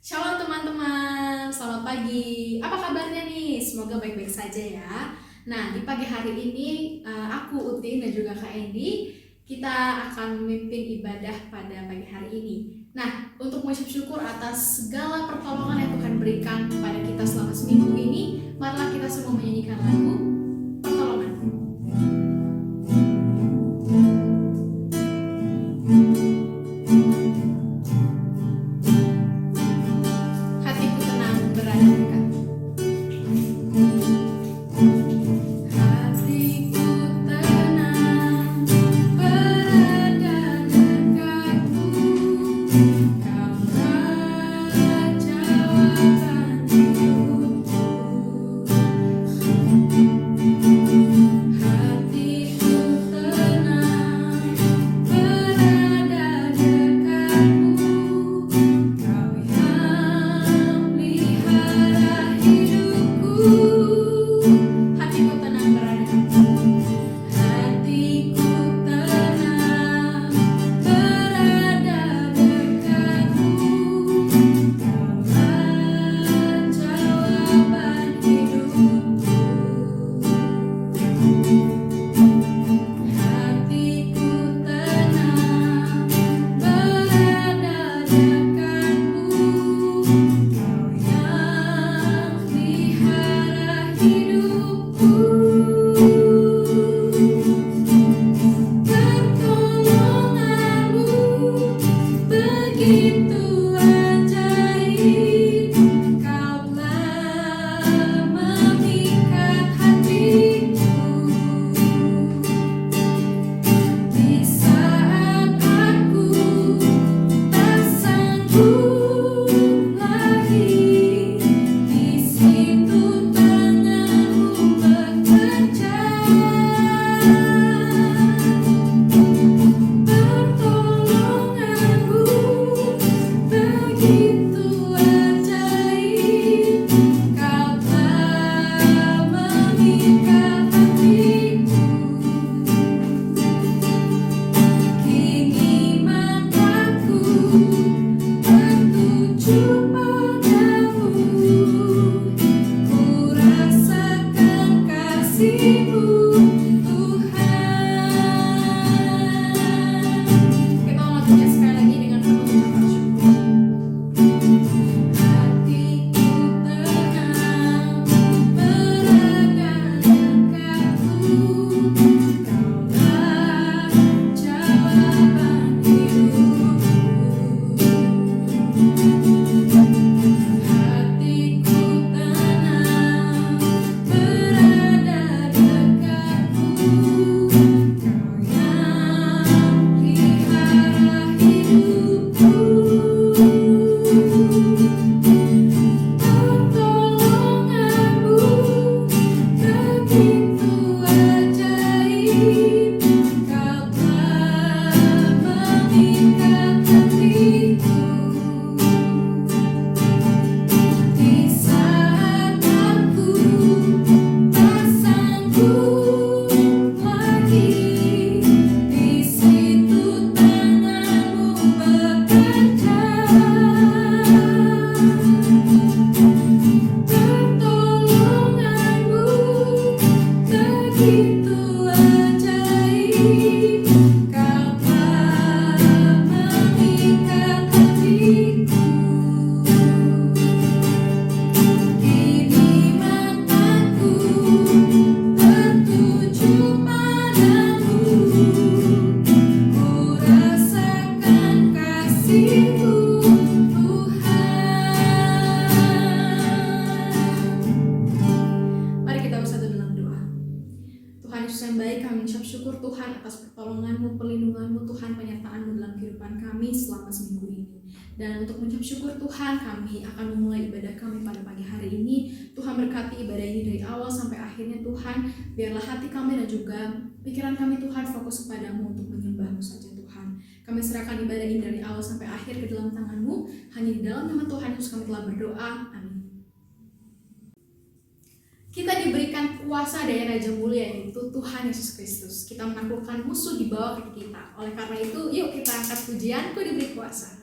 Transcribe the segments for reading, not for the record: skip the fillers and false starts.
Shalom teman-teman, selamat pagi. Apa kabarnya nih? Semoga baik-baik saja ya. Nah, di pagi hari ini aku Utin dan juga Kak Endi, kita akan memimpin ibadah pada pagi hari ini. Nah, untuk mengucap syukur atas segala pertolongan yang Tuhan berikan kepada kita selama seminggu ini, marilah kita semua menyanyikan lagu pertolongan. Hatiku tenang berada dekat. Hatiku tenang berada dekatmu, Kaulah jawaban hidupku. Hatiku tenang berada dekatmu, Kau yang pelihara hidupku. Hatiku tenang berada dekatmu. Hatiku tenang berada dekatmu, Kaulah jawaban hidupku. Hatiku tenang berada dekatmu, Kau yang pelihara hidupku. Pertolonganmu begitu ajaib, Kau telah memikat hatiku. Di saat aku tak sanggup lagi, di situ tanganmu bekerja. Pertolonganmu begitu ajaib, Kau telah memikat hatiku. Kini mataku tertuju padamu, ku rasakan kasih-Mu, Tuhan. Kita lakukan sekali lagi dengan penuh ucapan syukur. Hatiku tenang berada dekatmu, Kaulah jawaban hidupku. Hatiku tenang berada dekatmu, Kau yang pelihara hidupku. Pertolonganmu begitu ajaib, Kau telah memikat hatiku. Di saat aku tak sanggup lagi, di situ tanganmu bekerja. Pertolonganmu begitu ajaib, Kau telah memikat hatiku. Kini mataku tertuju padamu, ku rasakan kasih-Mu, Tuhan. Mari kita bersatu dalam doa. Tuhan Yesus yang baik, kami ucap syukur Tuhan atas pertolongan-Mu, perlindungan-Mu, Tuhan, penyertaan-Mu dalam kehidupan kami selama seminggu ini. Dan untuk mengucap syukur Tuhan, kami akan memulai ibadah kami pada pagi hari ini. Tuhan berkati ibadah ini dari awal sampai akhirnya Tuhan. Biarlah hati kami dan juga pikiran kami Tuhan fokus kepadamu untuk menyembah-Mu saja Tuhan. Kami serahkan ibadah ini dari awal sampai akhir ke dalam tangan-Mu. Hanya di dalam nama Tuhan Yesus kami telah berdoa. Amin. Kita diberikan kuasa dari Raja Mulia, yaitu Tuhan Yesus Kristus. Kita menaklukkan musuh di bawah kaki kita. Oleh karena itu, yuk kita angkat pujian, ku diberi kuasa.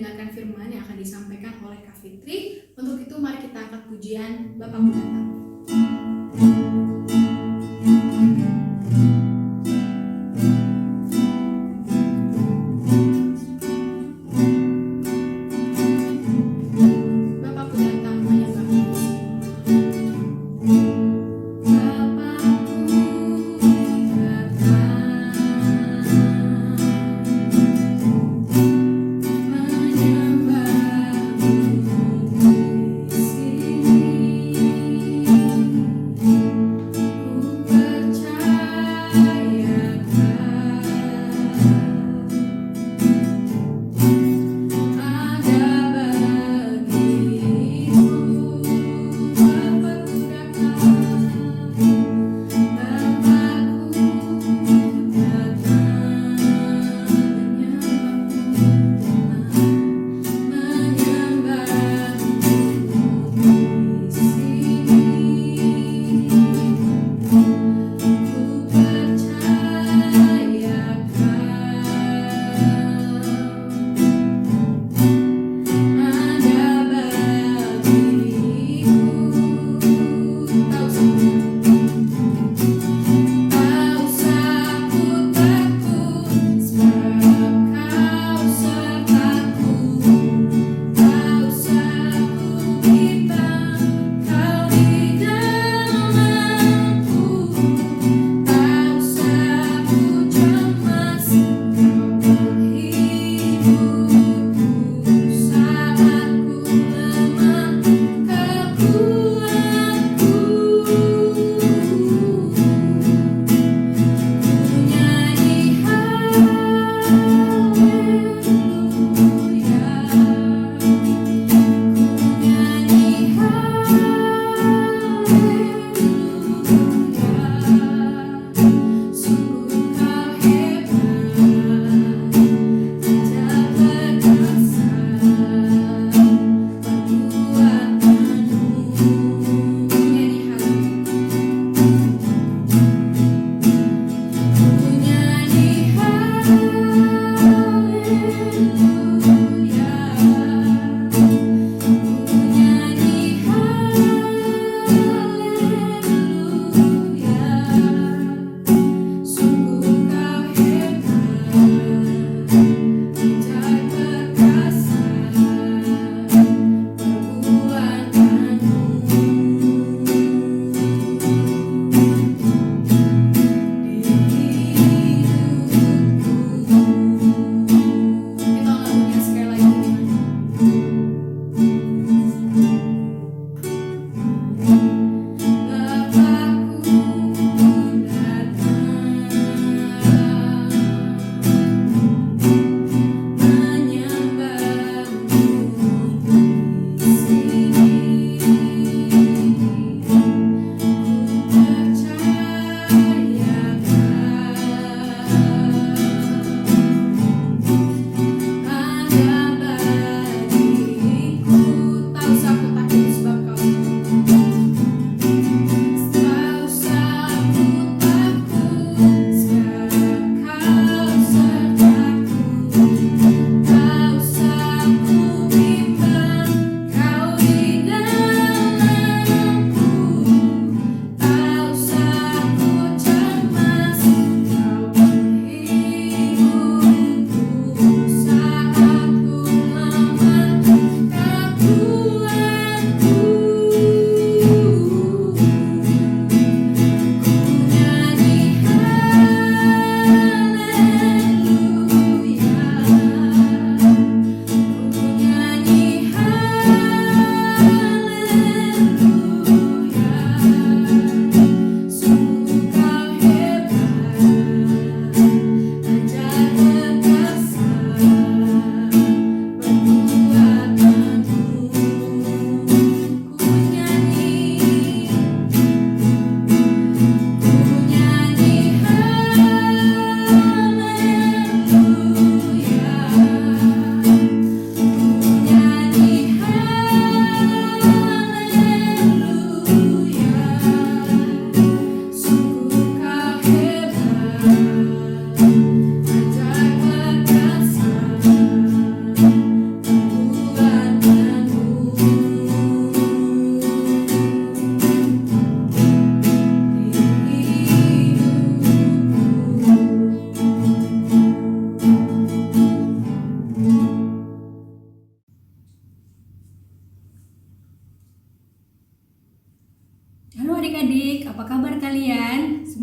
mendengarkan firman yang akan disampaikan oleh Kak Fitri. Untuk itu mari kita angkat pujian Bapakku datang.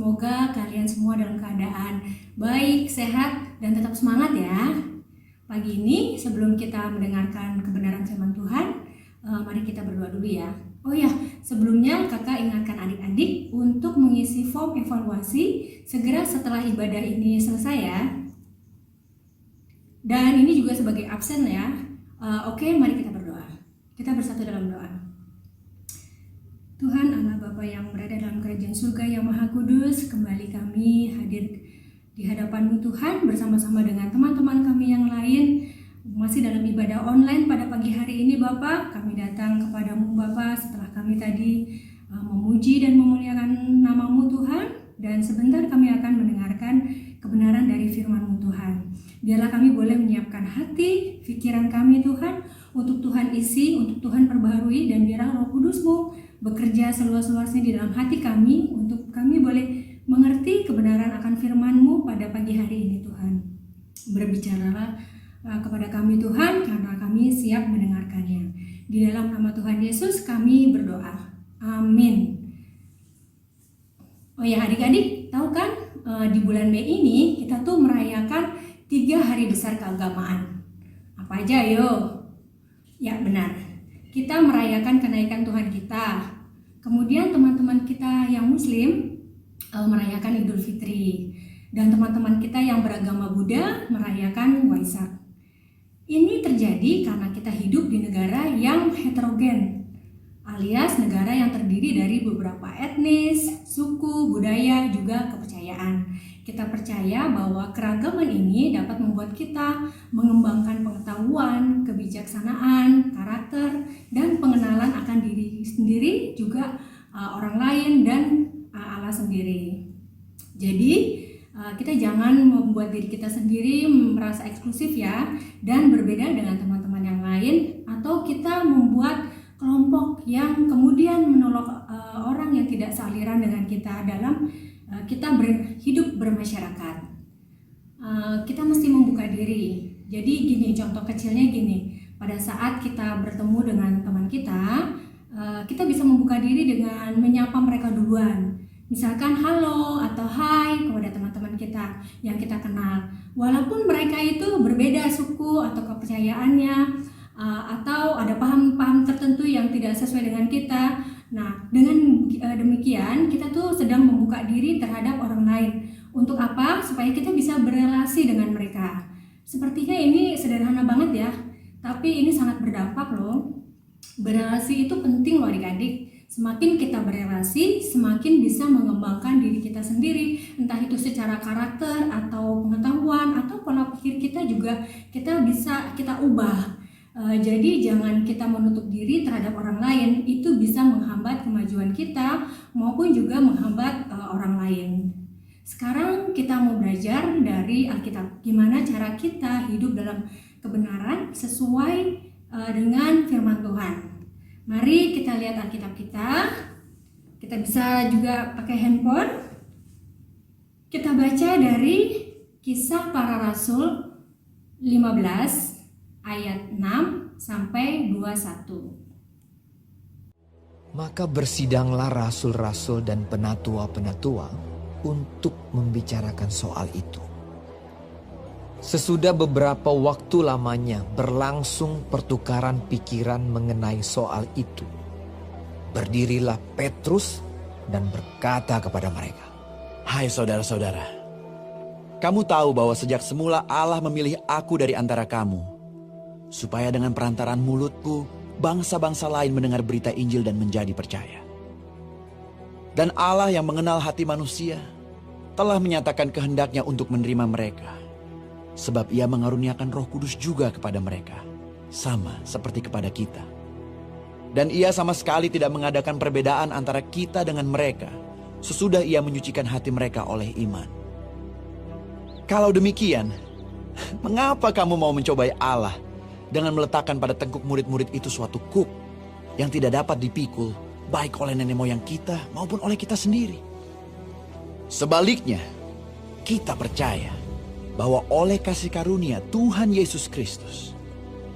Semoga kalian semua dalam keadaan baik, sehat, dan tetap semangat ya. Pagi ini sebelum kita mendengarkan kebenaran firman Tuhan, mari kita berdoa dulu ya. Oh ya, sebelumnya kakak ingatkan adik-adik untuk mengisi form evaluasi segera setelah ibadah ini selesai ya. Dan ini juga sebagai absen ya. Oke, mari kita berdoa. Kita bersatu dalam doa. Tuhan Allah Bapa yang berada dalam kerajaan surga yang maha kudus, kembali kami hadir di hadapan-Mu Tuhan bersama-sama dengan teman-teman kami yang lain masih dalam ibadah online pada pagi hari ini Bapa. Kami datang kepadamu Bapa setelah kami tadi memuji dan memuliakan nama-Mu Tuhan, dan sebentar kami akan mendengarkan kebenaran dari firman-Mu Tuhan. Biarlah kami boleh menyiapkan hati, pikiran kami Tuhan, untuk Tuhan isi, untuk Tuhan perbaharui, dan biarlah Roh Kudus-Mu bekerja seluas-luasnya di dalam hati kami, untuk kami boleh mengerti kebenaran akan firman-Mu pada pagi hari ini Tuhan. Berbicaralah kepada kami Tuhan, karena kami siap mendengarkannya. Di dalam nama Tuhan Yesus kami berdoa. Amin. Oh ya adik-adik, tahu kan di bulan Mei ini kita tuh merayakan 3 hari besar keagamaan. Apa aja yo? Ya benar, kita merayakan kenaikan Tuhan kita. Kemudian teman-teman kita yang Muslim merayakan Idul Fitri. Dan teman-teman kita yang beragama Buddha merayakan Waisak. Ini terjadi karena kita hidup di negara yang heterogen, alias negara yang terdiri dari beberapa etnis, suku, budaya, juga kepercayaan. Kita percaya bahwa keragaman ini dapat membuat kita mengembangkan pengetahuan, kebijaksanaan, karakter, dan pengenalan akan diri sendiri, juga orang lain, dan Allah sendiri. Jadi kita jangan membuat diri kita sendiri merasa eksklusif ya, dan berbeda dengan teman-teman yang lain, atau kita membuat kelompok yang kemudian menolak orang yang tidak sealiran dengan kita dalam kita hidup bermasyarakat. Kita mesti membuka diri. Jadi gini, contoh kecilnya gini, pada saat kita bertemu dengan teman kita, kita bisa membuka diri dengan menyapa mereka duluan. Misalkan halo atau hai kepada teman-teman kita yang kita kenal. Walaupun mereka itu berbeda suku atau kepercayaannya, atau ada paham-paham tertentu yang tidak sesuai dengan kita. Nah, dengan demikian kita tuh sedang membuka diri terhadap orang lain. Untuk apa? Supaya kita bisa berelasi dengan mereka. Sepertinya ini sederhana banget ya, tapi ini sangat berdampak loh. Berelasi itu penting loh adik-adik. Semakin kita berelasi, semakin bisa mengembangkan diri kita sendiri, entah itu secara karakter atau pengetahuan atau pola pikir kita juga kita ubah. Jadi jangan kita menutup diri terhadap orang lain, itu bisa menghambat kemajuan kita maupun juga menghambat orang lain. Sekarang kita mau belajar dari Alkitab, gimana cara kita hidup dalam kebenaran sesuai dengan firman Tuhan. Mari kita lihat Alkitab kita. Kita bisa juga pakai handphone. Kita baca dari Kisah Para Rasul 15 ayat 6 sampai 21. Maka bersidanglah rasul-rasul dan penatua-penatua untuk membicarakan soal itu. Sesudah beberapa waktu lamanya berlangsung pertukaran pikiran mengenai soal itu. Berdirilah Petrus dan berkata kepada mereka, "Hai saudara-saudara, kamu tahu bahwa sejak semula Allah memilih aku dari antara kamu, supaya dengan perantaraan mulutku, bangsa-bangsa lain mendengar berita Injil dan menjadi percaya. Dan Allah yang mengenal hati manusia, telah menyatakan kehendaknya untuk menerima mereka. Sebab ia mengaruniakan Roh Kudus juga kepada mereka, sama seperti kepada kita. Dan ia sama sekali tidak mengadakan perbedaan antara kita dengan mereka, sesudah ia menyucikan hati mereka oleh iman. Kalau demikian, mengapa kamu mau mencobai Allah dengan meletakkan pada tengkuk murid-murid itu suatu kuk yang tidak dapat dipikul, baik oleh nenek moyang kita maupun oleh kita sendiri? Sebaliknya, kita percaya bahwa oleh kasih karunia Tuhan Yesus Kristus,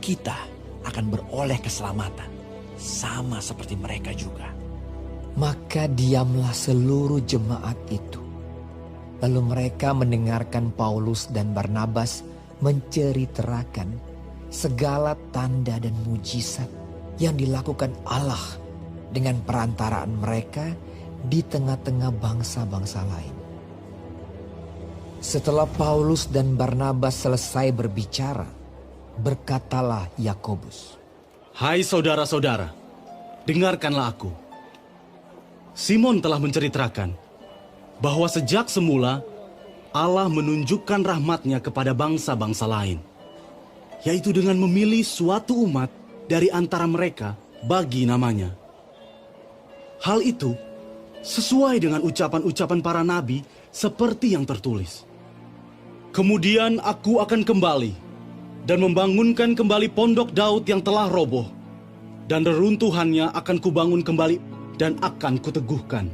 kita akan beroleh keselamatan, sama seperti mereka juga. Maka diamlah seluruh jemaat itu Lalu mereka mendengarkan Paulus dan Barnabas menceritakan segala tanda dan mujizat yang dilakukan Allah dengan perantaraan mereka di tengah-tengah bangsa-bangsa lain. Setelah Paulus dan Barnabas selesai berbicara, berkatalah Yakobus, "Hai saudara-saudara, dengarkanlah aku. Simon telah menceritakan bahwa sejak semula Allah menunjukkan rahmat-Nya kepada bangsa-bangsa lain, yaitu dengan memilih suatu umat dari antara mereka bagi namanya. Hal itu sesuai dengan ucapan-ucapan para nabi seperti yang tertulis. Kemudian aku akan kembali dan membangunkan kembali pondok Daud yang telah roboh, dan reruntuhannya akan kubangun kembali dan akan kuteguhkan,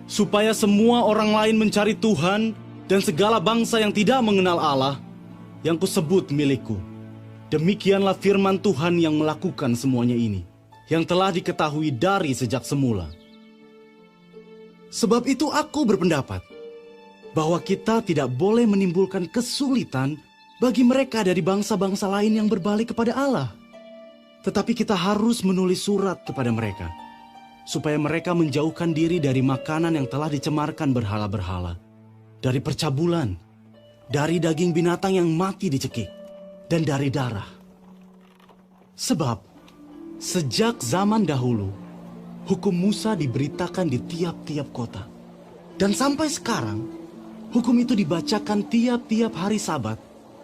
supaya semua orang lain mencari Tuhan dan segala bangsa yang tidak mengenal Allah yang kusebut milikku. Demikianlah firman Tuhan yang melakukan semuanya ini, yang telah diketahui dari sejak semula. Sebab itu aku berpendapat bahwa kita tidak boleh menimbulkan kesulitan bagi mereka dari bangsa-bangsa lain yang berbalik kepada Allah. Tetapi kita harus menulis surat kepada mereka, supaya mereka menjauhkan diri dari makanan yang telah dicemarkan berhala-berhala, dari percabulan, dari daging binatang yang mati dicekik, dan dari darah. Sebab sejak zaman dahulu, hukum Musa diberitakan di tiap-tiap kota. Dan sampai sekarang, hukum itu dibacakan tiap-tiap hari Sabat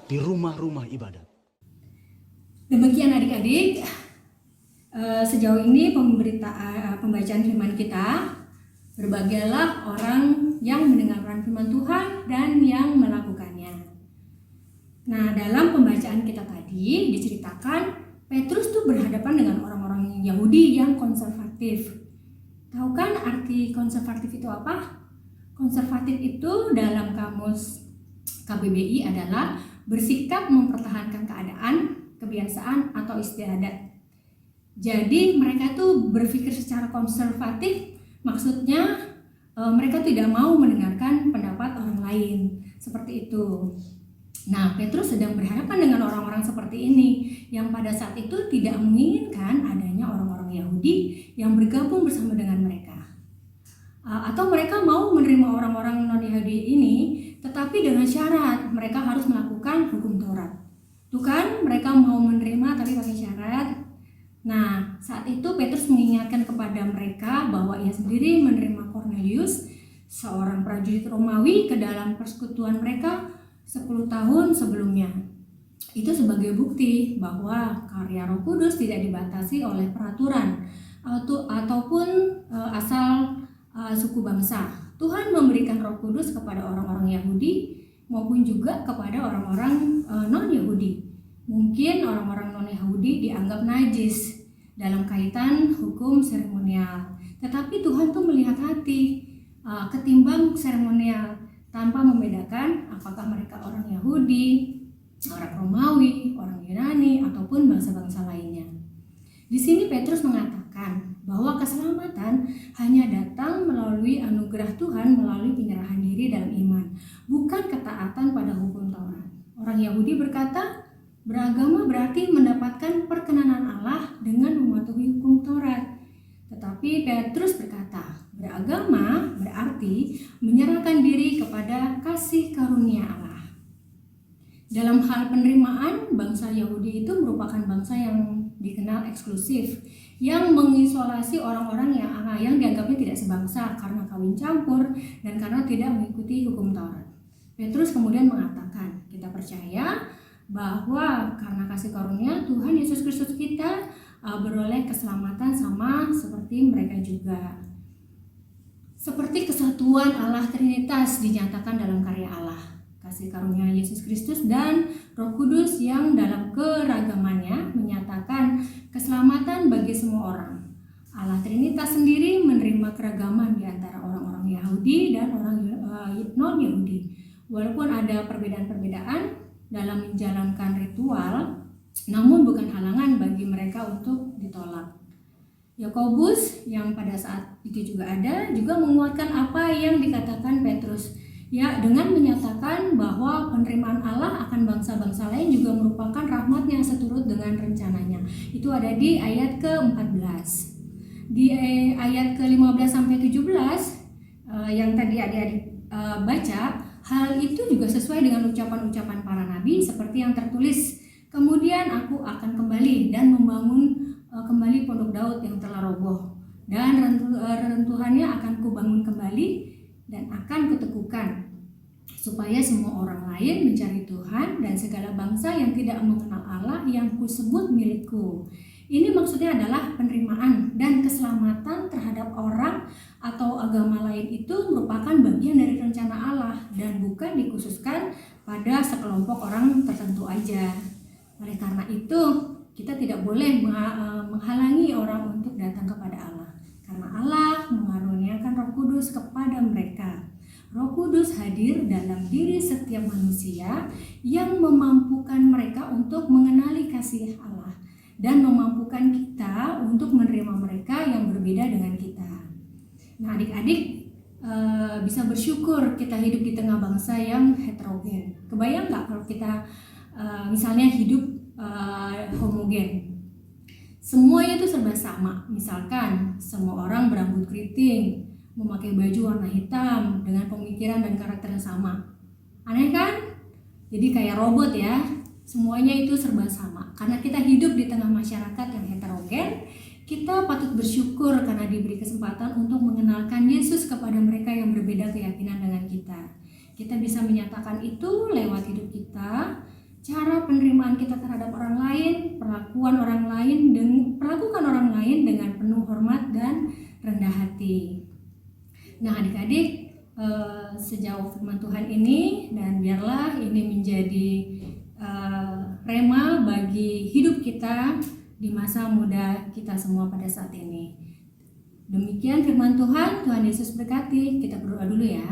di rumah-rumah ibadat." Demikian adik-adik, sejauh ini pembacaan firman kita. Berbahagialah orang yang mendengarkan firman Tuhan dan yang melakukannya. Nah, dalam pembacaan kita tadi diceritakan Petrus tuh berhadapan dengan orang-orang Yahudi yang konservatif. Tahu kan arti konservatif itu apa? Konservatif itu dalam kamus KBBI adalah bersikap mempertahankan keadaan, kebiasaan, atau istiadat. Jadi mereka tuh berpikir secara konservatif, maksudnya mereka tidak mau mendengarkan pendapat orang lain, seperti itu. Nah, Petrus sedang berhadapan dengan orang-orang seperti ini yang pada saat itu tidak menginginkan adanya orang-orang Yahudi yang bergabung bersama dengan mereka. Atau mereka mau menerima orang-orang non-Yahudi ini, tetapi dengan syarat mereka harus melakukan hukum Taurat. Tuh kan, mereka mau menerima tapi pakai syarat. Nah, saat itu Petrus mengingatkan kepada mereka bahwa ia sendiri menerima Cornelius, seorang prajurit Romawi, ke dalam persekutuan mereka 10 tahun sebelumnya. Itu sebagai bukti bahwa karya Roh Kudus tidak dibatasi oleh peraturan ataupun asal suku bangsa. Tuhan memberikan Roh Kudus kepada orang-orang Yahudi maupun juga kepada orang-orang non-Yahudi. Mungkin orang-orang non-Yahudi dianggap najis dalam kaitan hukum seremonial, tetapi Tuhan tuh melihat hati ketimbang seremonial, tanpa membedakan apakah mereka orang Yahudi, orang Romawi, orang Yunani, ataupun bangsa-bangsa lainnya. Di sini Petrus mengatakan bahwa keselamatan hanya datang melalui anugerah Tuhan melalui penyerahan diri dalam iman, bukan ketaatan pada hukum Taurat. Orang Yahudi berkata, beragama berarti mendapatkan perkenanan Allah dengan mematuhi hukum Taurat. Tetapi Petrus berkata, beragama berarti menyerahkan diri kepada kasih karunia Allah. Dalam hal penerimaan, bangsa Yahudi itu merupakan bangsa yang dikenal eksklusif, yang mengisolasi orang-orang yang dianggapnya tidak sebangsa karena kawin campur dan karena tidak mengikuti hukum Taurat. Petrus kemudian mengatakan, kita percaya bahwa karena kasih karunia Tuhan Yesus Kristus kita beroleh keselamatan sama seperti mereka juga. Seperti kesatuan Allah Trinitas dinyatakan dalam karya Allah, kasih karunia Yesus Kristus dan Roh Kudus yang dalam keragamannya menyatakan keselamatan bagi semua orang. Allah Trinitas sendiri menerima keragaman di antara orang-orang Yahudi dan orang non-Yahudi. Walaupun ada perbedaan-perbedaan dalam menjalankan ritual, namun bukan halangan bagi mereka untuk ditolak. Yakobus yang pada saat itu juga ada, juga menguatkan apa yang dikatakan Petrus, Ya, dengan menyatakan bahwa penerimaan Allah akan bangsa-bangsa lain juga merupakan rahmat-Nya seturut dengan rencananya. Itu ada di ayat ke-14. Di ayat ke-15 sampai 17 yang tadi adik-adik baca, hal itu juga sesuai dengan ucapan-ucapan para nabi seperti yang tertulis, kemudian aku akan kembali dan membangun kembali pondok Daud yang telah roboh, dan reruntuhannya akan kubangun kembali dan akan kuteguhkan, supaya semua orang lain mencari Tuhan dan segala bangsa yang tidak mengenal Allah yang kusebut milikku. Ini maksudnya adalah penerimaan dan keselamatan terhadap orang atau agama lain itu merupakan bagian dari rencana Allah dan bukan dikhususkan pada sekelompok orang tertentu aja. Oleh karena itu, kita tidak boleh menghalangi orang untuk datang kepada Allah, karena Allah mengaruniakan Roh Kudus kepada mereka. Roh Kudus hadir dalam diri setiap manusia yang memampukan mereka untuk mengenali kasih Allah dan memampukan kita untuk menerima mereka yang berbeda dengan kita. Nah, adik-adik bisa bersyukur kita hidup di tengah bangsa yang heterogen. Kebayang nggak kalau kita misalnya hidup homogen? Semuanya itu serba sama. Misalkan semua orang berambut keriting, memakai baju warna hitam dengan pemikiran dan karakter yang sama. Aneh kan? Jadi kayak robot ya. Semuanya itu serba sama. Karena kita hidup di tengah masyarakat yang heterogen, kita patut bersyukur karena diberi kesempatan untuk mengenalkan Yesus kepada mereka yang berbeda keyakinan dengan kita. Kita bisa menyatakan itu lewat hidup kita, cara penerimaan kita terhadap orang lain, perlakukan orang lain dengan penuh hormat dan rendah hati. Nah, adik-adik, sejauh firman Tuhan ini, dan biarlah ini menjadi rema bagi hidup kita di masa muda kita semua pada saat ini. Demikian firman Tuhan. Tuhan Yesus berkati. Kita berdoa dulu ya.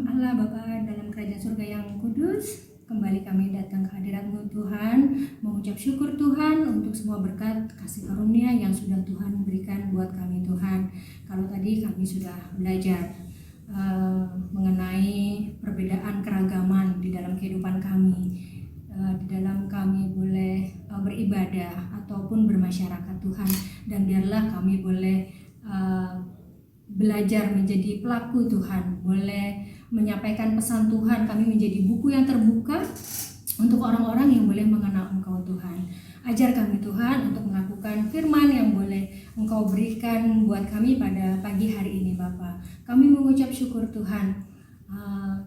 Allah Bapa dalam kerajaan surga yang kudus, kembali kami datang ke hadirat-Mu Tuhan, mengucap syukur Tuhan untuk semua berkat kasih karunia yang sudah Tuhan berikan buat kami Tuhan. Kalau tadi kami sudah belajar mengenai perbedaan keragaman di dalam kehidupan kami, di dalam kami boleh beribadah ataupun bermasyarakat Tuhan, dan biarlah kami boleh belajar menjadi pelaku Tuhan, boleh menyampaikan pesan Tuhan, kami menjadi buku yang terbuka untuk orang-orang yang boleh mengenal Engkau Tuhan. Ajar kami Tuhan untuk melakukan firman yang boleh Engkau berikan buat kami pada pagi hari ini Bapa. Kami mengucap syukur Tuhan,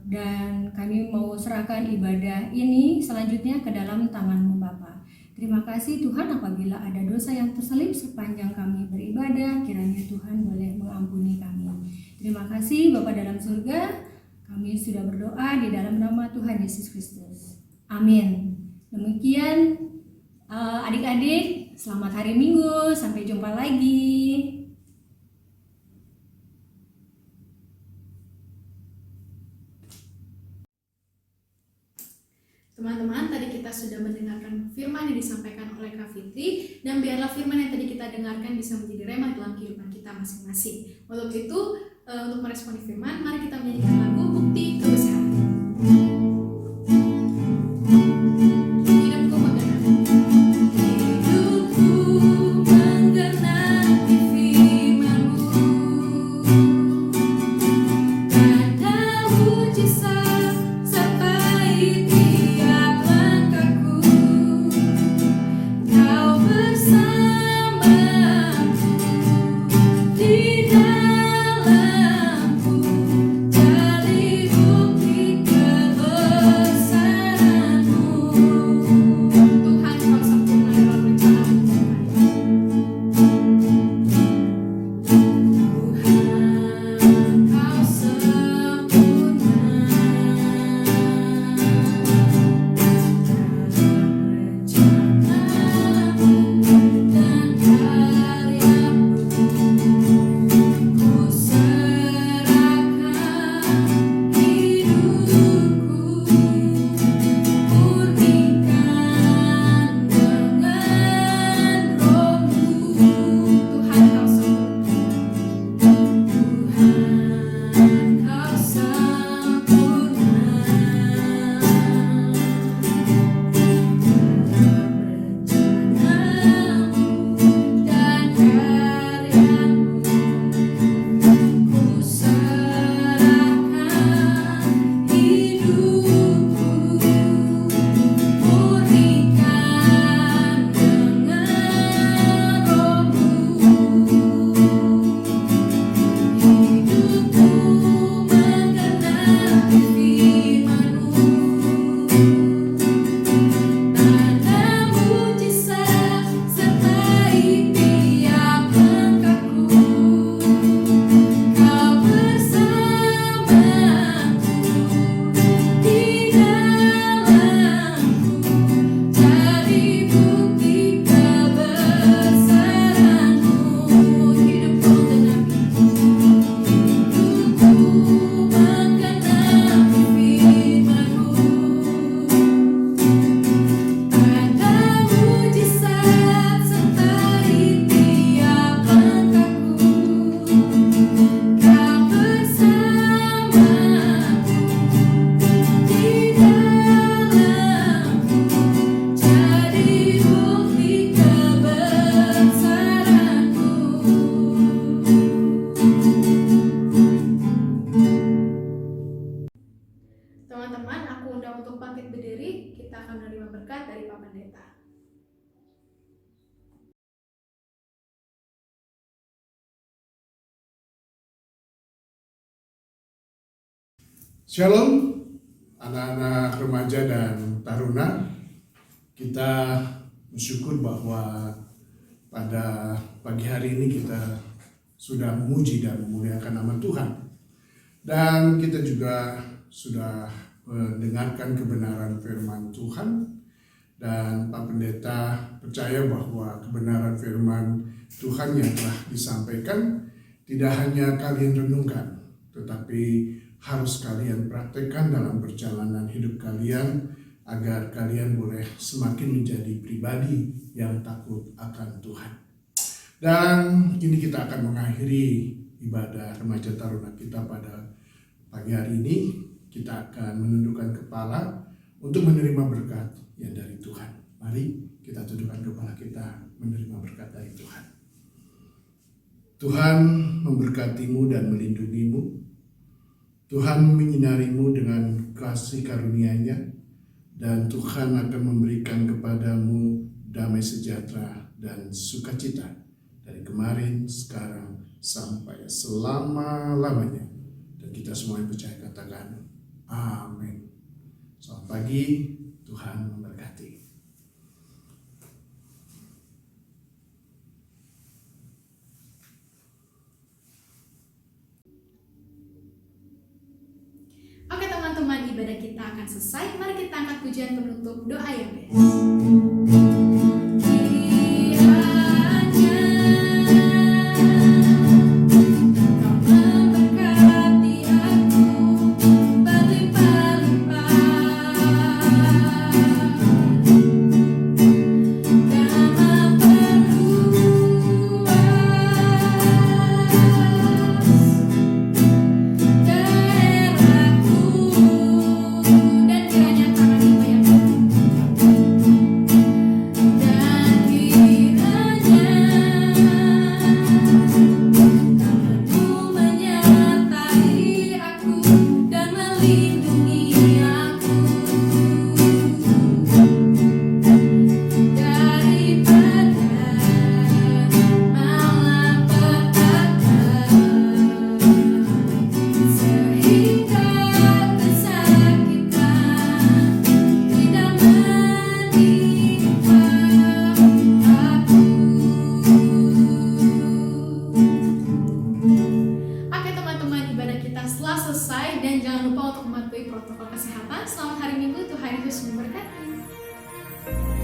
dan kami mau serahkan ibadah ini selanjutnya ke dalam tangan-Mu Bapa. Terima kasih Tuhan, apabila ada dosa yang terselip sepanjang kami beribadah, kiranya Tuhan boleh mengampuni kami. Terima kasih Bapa dalam surga, kami sudah berdoa di dalam nama Tuhan Yesus Kristus. Amin. Demikian adik-adik, selamat hari Minggu, sampai jumpa lagi. Teman-teman, tadi kita sudah mendengarkan firman yang disampaikan oleh Kak Fitri, dan biarlah firman yang tadi kita dengarkan bisa menjadi rema dalam kehidupan kita masing-masing. Untuk itu, untuk meresponi firman, mari kita menyanyikan lagu Bukti Kebesaran. Hidupku menggenapi firman-Mu, ada mujizat sertai tiap langkahku. Kau bersamaku di dalamku, singkat dari Pak Pendeta. Shalom, anak-anak remaja dan taruna. Kita bersyukur bahwa pada pagi hari ini kita sudah memuji dan memuliakan nama Tuhan. Dan kita juga sudah mendengarkan kebenaran firman Tuhan. Dan Pak Pendeta percaya bahwa kebenaran firman Tuhan yang telah disampaikan tidak hanya kalian renungkan, tetapi harus kalian praktekkan dalam perjalanan hidup kalian agar kalian boleh semakin menjadi pribadi yang takut akan Tuhan. Dan ini kita akan mengakhiri ibadah remaja taruna kita pada pagi hari ini. Kita akan menundukkan kepala untuk menerima berkat yang dari Tuhan. Mari kita tundukkan kepala kita menerima berkat dari Tuhan. Tuhan memberkatimu dan melindungimu. Tuhan menyinarimu dengan kasih karunia-Nya, dan Tuhan akan memberikan kepadamu damai sejahtera dan sukacita dari kemarin, sekarang, sampai selama-lamanya. Dan kita semua yang percaya katakan, amin. Selamat pagi, Tuhan memberkati. Oke teman-teman, ibadah kita akan selesai. Mari kita angkat pujian penutup, doa yang best. Dan jangan lupa untuk mematuhi protokol kesehatan. Selamat hari Minggu, Tuhan Yesus memberkati.